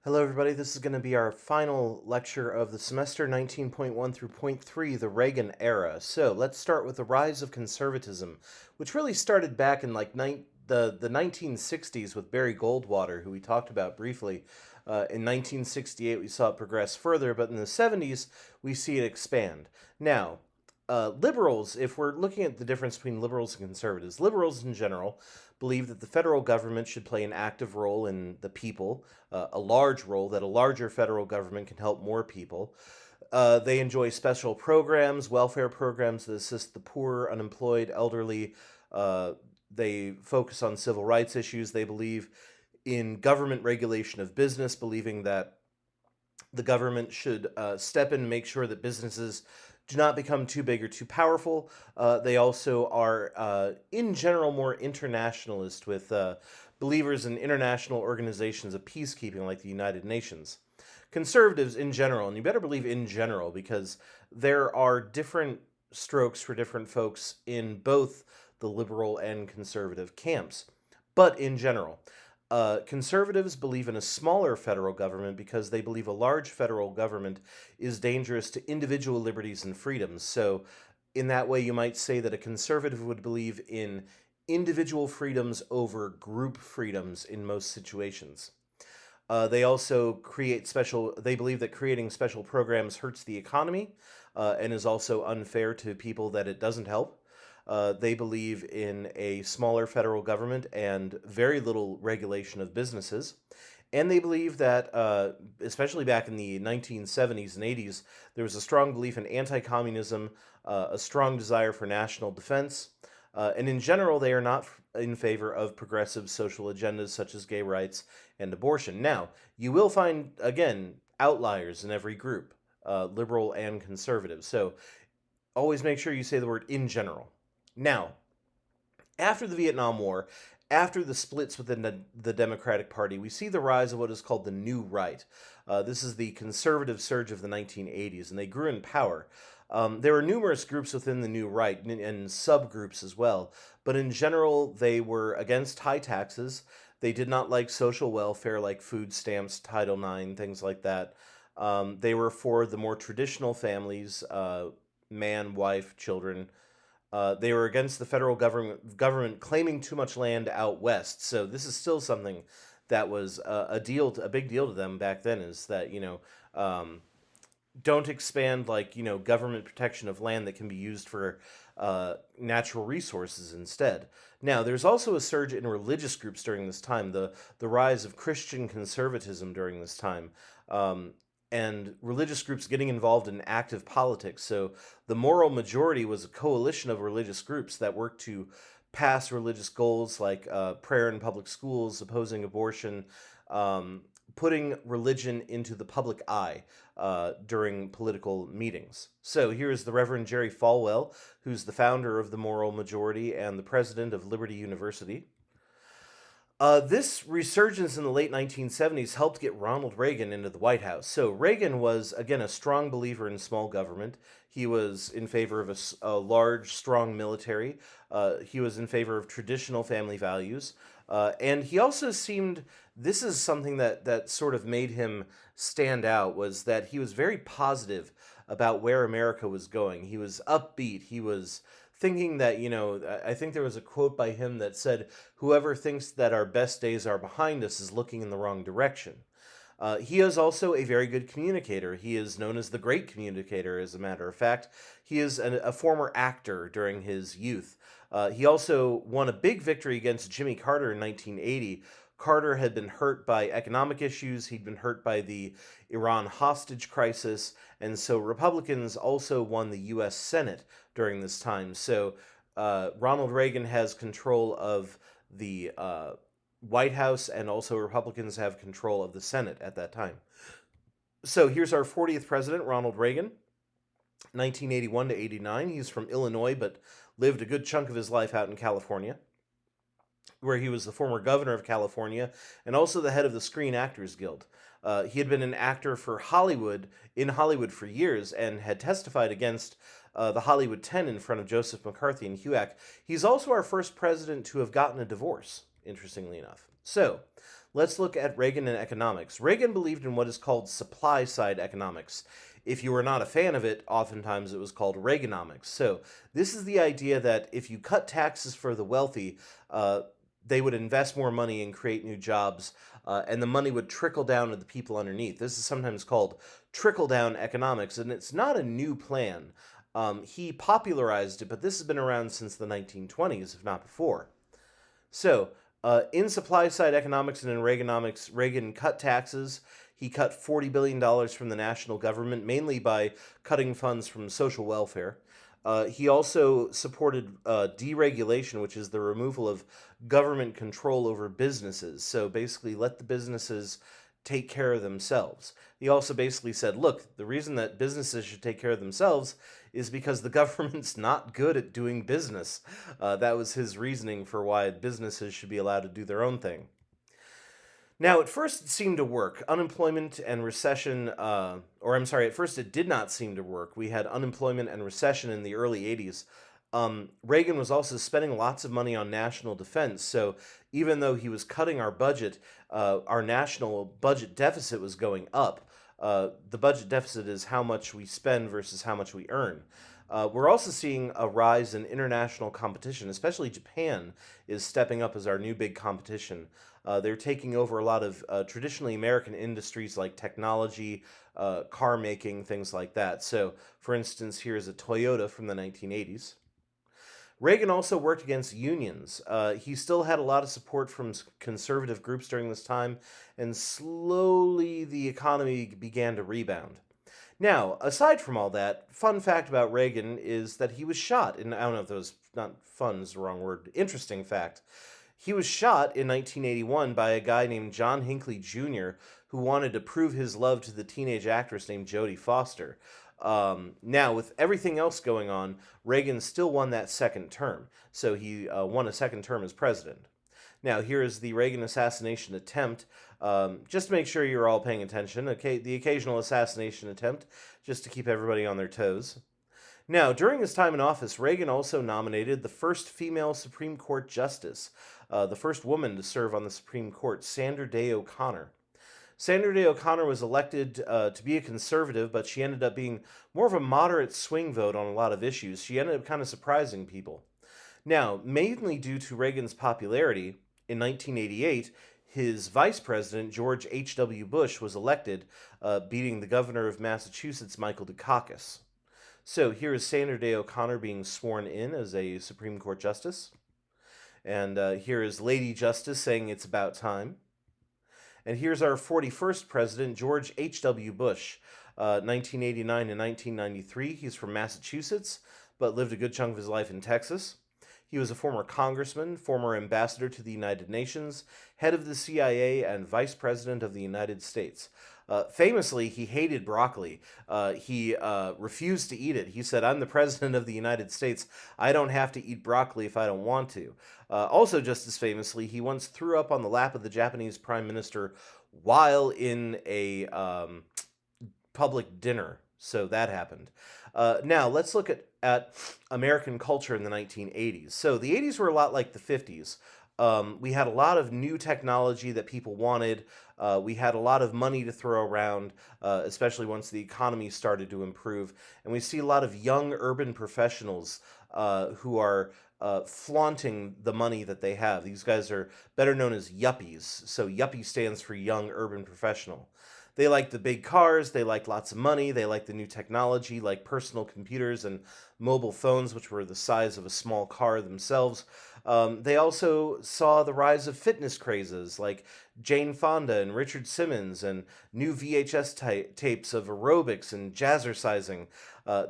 Hello, everybody. This is going to be our final lecture of the semester 19.1 through point 3, the Reagan era. So let's start with the rise of conservatism, which really started back in the 1960s with Barry Goldwater, who we talked about briefly. In 1968, we saw it progress further, but in the 70s, we see it expand. Now, liberals, if we're looking at the difference between liberals and conservatives, liberals in general believe that the federal government should play an active role in the people, a large role, that a larger federal government can help more people. They enjoy special programs, welfare programs that assist the poor, unemployed, elderly. Uh, they focus on civil rights issues. They believe in government regulation of business, believing that the government should step in and make sure that businesses do not become too big or too powerful. They also are, in general, more internationalist with believers in international organizations of peacekeeping like the United Nations. Conservatives in general, and you better believe in general, because there are different strokes for different folks in both the liberal and conservative camps. But in general, conservatives believe in a smaller federal government because they believe a large federal government is dangerous to individual liberties and freedoms. So, in that way, you might say that a conservative would believe in individual freedoms over group freedoms in most situations. They also they believe that creating special programs hurts the economy and is also unfair to people that it doesn't help. They believe in a smaller federal government and very little regulation of businesses. And they believe that, especially back in the 1970s and 80s, there was a strong belief in anti communism, a strong desire for national defense. And in general, they are not in favor of progressive social agendas such as gay rights and abortion. Now, you will find, again, outliers in every group, liberal and conservative. So always make sure you say the word in general. Now, after the Vietnam War, after the splits within the Democratic Party, we see the rise of what is called the New Right. This is the conservative surge of the 1980s, and they grew in power. There were numerous groups within the New Right and subgroups as well, but in general, they were against high taxes. They did not like social welfare like food stamps, Title IX, things like that. They were for the more traditional families, man, wife, children. They were against the federal government claiming too much land out west. So this is still something that was a big deal to them back then. Is that don't expand government protection of land that can be used for natural resources instead. Now, there's also a surge in religious groups during this time. The rise of Christian conservatism during this time. And religious groups getting involved in active politics. So the moral majority was a coalition of religious groups that worked to pass religious goals like prayer in public schools, opposing abortion, putting religion into the public eye during political meetings. So here's the Reverend Jerry Falwell, who's the founder of the Moral Majority and the president of Liberty University. This resurgence in the late 1970s helped get Ronald Reagan into the White House. So Reagan was, again, a strong believer in small government. He was in favor of a large, strong military. He was in favor of traditional family values. And he also seemed, this is something that sort of made him stand out, was that he was very positive about where America was going. He was upbeat. He was thinking that, I think there was a quote by him that said, whoever thinks that our best days are behind us is looking in the wrong direction. He is also a very good communicator. He is known as the great communicator, as a matter of fact. He is a former actor during his youth. He also won a big victory against Jimmy Carter in 1980. Carter had been hurt by economic issues. He'd been hurt by the Iran hostage crisis. And so Republicans also won the U.S. Senate during this time. So Ronald Reagan has control of the White House, and also Republicans have control of the Senate at that time. So here's our 40th president, Ronald Reagan, 1981 to 89. He's from Illinois, but lived a good chunk of his life out in California, where he was the former governor of California and also the head of the Screen Actors Guild. He had been an actor in Hollywood for years, and had testified against the Hollywood 10 in front of Joseph McCarthy and HUAC. He's also our first president to have gotten a divorce, interestingly enough. So, Let's look at Reagan and economics. Reagan believed in what is called supply side economics. If you were not a fan of it, oftentimes it was called Reaganomics. So, this is the idea that if you cut taxes for the wealthy, uh, they would invest more money and create new jobs, and the money would trickle down to the people underneath. This is sometimes called trickle down economics, and it's not a new plan. He popularized it, but this has been around since the 1920s, if not before. So, in supply side economics and in Reaganomics, Reagan cut taxes. He cut $40 billion from the national government, mainly by cutting funds from social welfare. He also supported deregulation, which is the removal of government control over businesses. So basically, let the businesses take care of themselves. He also basically said, look, the reason that businesses should take care of themselves is because the government's not good at doing business. That was his reasoning for why businesses should be allowed to do their own thing. Now, at first, it seemed to work. Unemployment and recession, or I'm sorry, at first it did not seem to work. We had unemployment and recession in the early 80s. Reagan was also spending lots of money on national defense. So even though he was cutting our budget, our national budget deficit was going up. The budget deficit is how much we spend versus how much we earn. We're also seeing a rise in international competition, especially Japan is stepping up as our new big competition. They're taking over a lot of traditionally American industries like technology, car making, things like that. So, for instance, here's a Toyota from the 1980s. Reagan also worked against unions. He still had a lot of support from conservative groups during this time, and slowly the economy began to rebound. Now, aside from all that, fun fact about Reagan is that he was shot. And I don't know if that was not fun is the wrong word. Interesting fact. He was shot in 1981 by a guy named John Hinckley Jr., who wanted to prove his love to the teenage actress named Jodie Foster. Now, with everything else going on, Reagan still won that second term. So he won a second term as president. Now, here is the Reagan assassination attempt. Just to make sure you're all paying attention, okay, the occasional assassination attempt, just to keep everybody on their toes. Now, during his time in office, Reagan also nominated the first female Supreme Court justice, the first woman to serve on the Supreme Court, Sandra Day O'Connor. Sandra Day O'Connor was elected to be a conservative, but she ended up being more of a moderate swing vote on a lot of issues. She ended up kind of surprising people. Now, mainly due to Reagan's popularity, in 1988, his vice president, George H.W. Bush, was elected, beating the governor of Massachusetts, Michael Dukakis. So here is Sandra Day O'Connor being sworn in as a Supreme Court justice. And here is Lady Justice saying it's about time. And here's our 41st president, George H.W. Bush, 1989 to 1993. He's from Massachusetts, but lived a good chunk of his life in Texas. He was a former congressman, former ambassador to the United Nations, head of the CIA, and vice president of the United States. Famously, he hated broccoli. He refused to eat it. He said, I'm the president of the United States. I don't have to eat broccoli if I don't want to. Also, just as famously, he once threw up on the lap of the Japanese prime minister while in a public dinner. So that happened. Now, let's look at American culture in the 1980s. So the 80s were a lot like the 50s. We had a lot of new technology that people wanted. We had a lot of money to throw around, especially once the economy started to improve. And we see a lot of young urban professionals who are flaunting the money that they have. These guys are better known as yuppies. So yuppie stands for young urban professional. They like the big cars, they like lots of money, they like the new technology like personal computers and mobile phones, which were the size of a small car themselves. They also saw the rise of fitness crazes like Jane Fonda and Richard Simmons and new VHS tapes of aerobics and jazzercising.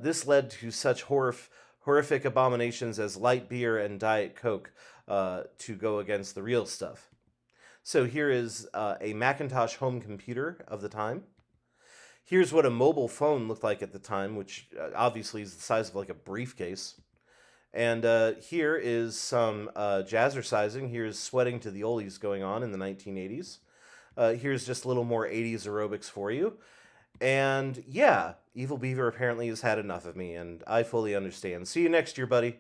This led to such horrific abominations as light beer and Diet Coke to go against the real stuff. So here is a Macintosh home computer of the time. Here's what a mobile phone looked like at the time, which obviously is the size of like a briefcase. And here is some jazzercising. Here's sweating to the oldies going on in the 1980s. Here's just a little more 80s aerobics for you. And yeah, Evil Beaver apparently has had enough of me, and I fully understand. See you next year, buddy.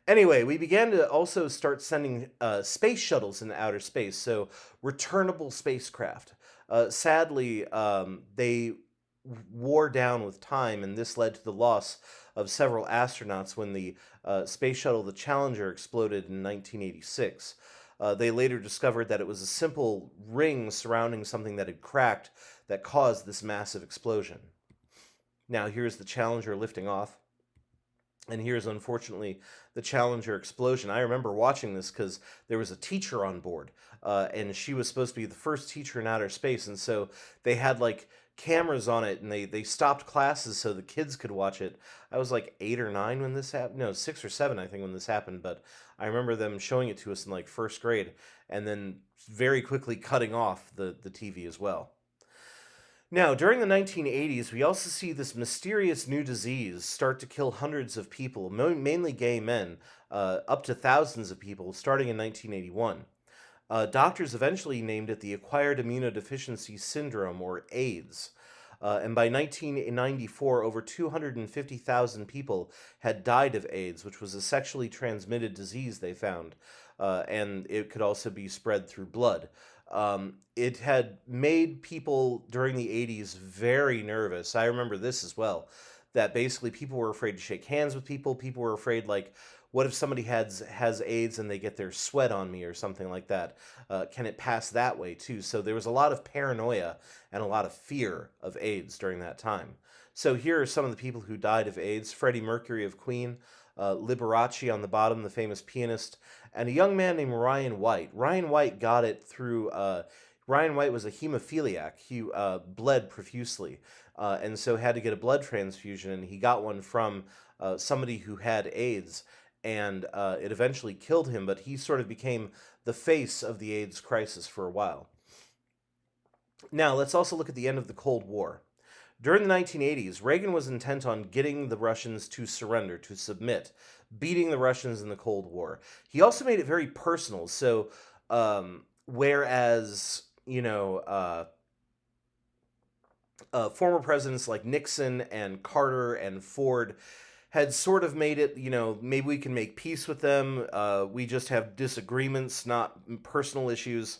Anyway, we began to also start sending space shuttles into outer space, so returnable spacecraft. Sadly, they wore down with time, and this led to the loss of several astronauts when the space shuttle, the Challenger, exploded in 1986. They later discovered that it was a simple ring surrounding something that had cracked that caused this massive explosion. Now, here's the Challenger lifting off. And here's unfortunately the Challenger explosion. I remember watching this because there was a teacher on board, and she was supposed to be the first teacher in outer space, and so they had like cameras on it, and they stopped classes so the kids could watch it. I was like 8 or 9 when this happened. No, 6 or 7 I think when this happened, but I remember them showing it to us in like first grade, and then very quickly cutting off the TV as well. Now, during the 1980s, we also see this mysterious new disease start to kill hundreds of people, mainly gay men, up to thousands of people, starting in 1981. Doctors eventually named it the Acquired Immunodeficiency Syndrome, or AIDS. And by 1994, over 250,000 people had died of AIDS, which was a sexually transmitted disease they found. And it could also be spread through blood. It had made people during the 80s very nervous. I remember this as well, that basically people were afraid to shake hands with people. People were afraid, like, what if somebody has AIDS and they get their sweat on me or something like that? Can it pass that way too? So there was a lot of paranoia and a lot of fear of AIDS during that time. So here are some of the people who died of AIDS: Freddie Mercury of Queen, Liberace on the bottom, the famous pianist, and a young man named Ryan White. Ryan White got it through. Ryan White was a hemophiliac. He bled profusely, and so had to get a blood transfusion. And he got one from somebody who had AIDS, and it eventually killed him. But he sort of became the face of the AIDS crisis for a while. Now let's also look at the end of the Cold War. During the 1980s, Reagan was intent on getting the Russians to surrender, to submit, beating the Russians in the Cold War. He also made it very personal. So, whereas, former presidents like Nixon and Carter and Ford had sort of made it, maybe we can make peace with them. We just have disagreements, not personal issues.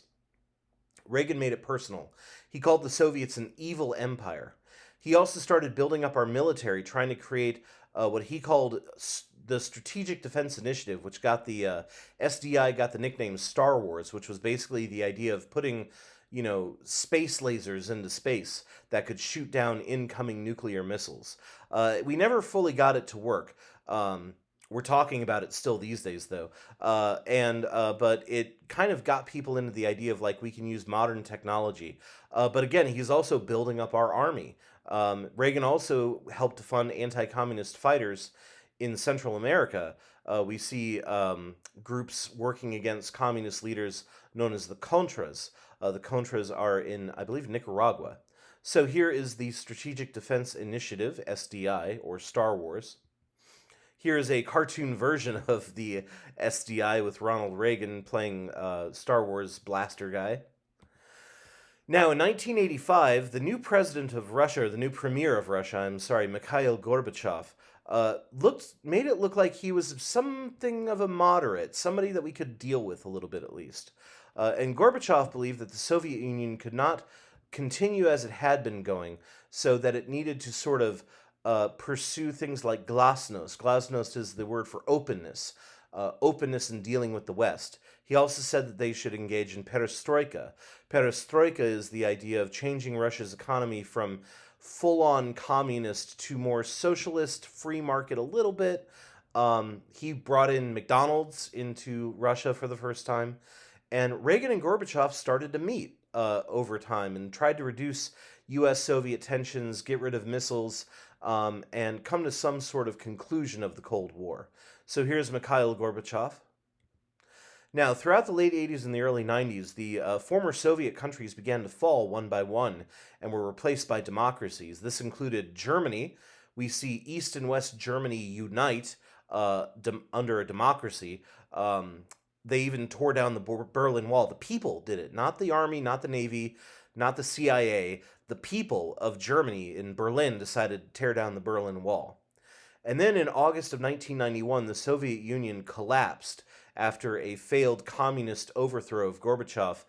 Reagan made it personal. He called the Soviets an evil empire. He also started building up our military, trying to create what he called the Strategic Defense Initiative, which got the SDI got the nickname Star Wars, which was basically the idea of putting, space lasers into space that could shoot down incoming nuclear missiles. We never fully got it to work. We're talking about it still these days, though, but it kind of got people into the idea of like we can use modern technology. But again, he's also building up our army. Reagan also helped to fund anti-communist fighters in Central America. We see groups working against communist leaders known as the Contras. The Contras are in, I believe, Nicaragua. So here is the Strategic Defense Initiative, SDI, or Star Wars. Here is a cartoon version of the SDI with Ronald Reagan playing Star Wars blaster guy. Now, in 1985, the new president of Russia, or the new premier of Russia, Mikhail Gorbachev, made it look like he was something of a moderate, somebody that we could deal with a little bit at least. And Gorbachev believed that the Soviet Union could not continue as it had been going, so that it needed to sort of pursue things like glasnost. Glasnost is the word for openness, openness in dealing with the West. He also said that they should engage in perestroika. Perestroika is the idea of changing Russia's economy from full-on communist to more socialist, free market a little bit. He brought in McDonald's into Russia for the first time. And Reagan and Gorbachev started to meet over time and tried to reduce U.S.-Soviet tensions, get rid of missiles, and come to some sort of conclusion of the Cold War. So here's Mikhail Gorbachev. Now, throughout the late 80s and the early 90s, the former Soviet countries began to fall one by one and were replaced by democracies. This included Germany. We see East and West Germany unite under a democracy. They even tore down the Berlin Wall. The people did it, not the army, not the navy, not the CIA. The people of Germany in Berlin decided to tear down the Berlin Wall. And then in August of 1991, the Soviet Union collapsed after a failed communist overthrow of Gorbachev.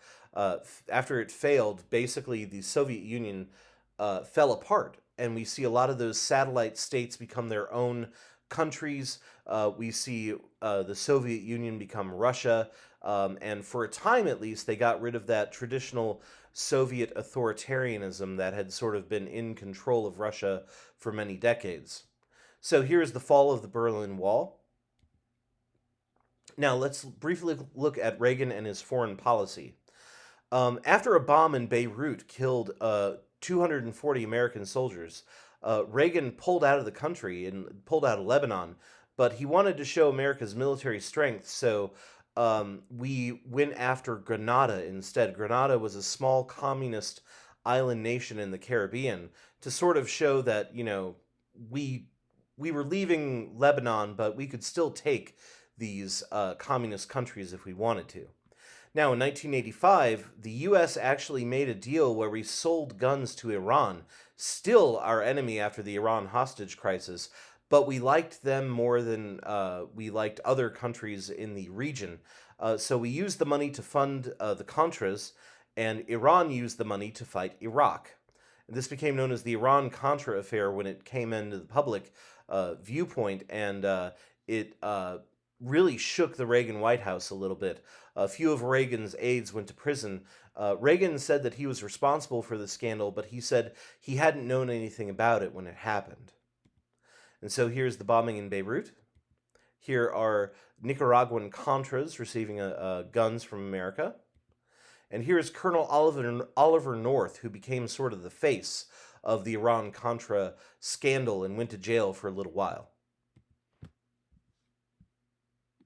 After it failed, basically the Soviet Union fell apart, and we see a lot of those satellite states become their own countries. We see the Soviet Union become Russia, and for a time at least, they got rid of that traditional Soviet authoritarianism that had sort of been in control of Russia for many decades. So here's the fall of the Berlin Wall. Now let's briefly look at Reagan and his foreign policy. After a bomb in Beirut killed 240 American soldiers, Reagan pulled out of the country and pulled out of Lebanon, but he wanted to show America's military strength, so we went after Grenada instead. Grenada was a small communist island nation in the Caribbean to sort of show that, we we were leaving Lebanon, but we could still take these communist countries if we wanted to. Now, in 1985, the U.S. actually made a deal where we sold guns to Iran, still our enemy after the Iran hostage crisis, but we liked them more than we liked other countries in the region. So we used the money to fund the Contras, and Iran used the money to fight Iraq. This became known as the Iran-Contra affair when it came into the public viewpoint, and it really shook the Reagan White House a little bit. A few of Reagan's aides went to prison. Reagan said that he was responsible for the scandal, but he said he hadn't known anything about it when it happened. And so here's the bombing in Beirut. Here are Nicaraguan Contras receiving guns from America. And here's Colonel Oliver North, who became sort of the face of the Iran-Contra scandal and went to jail for a little while.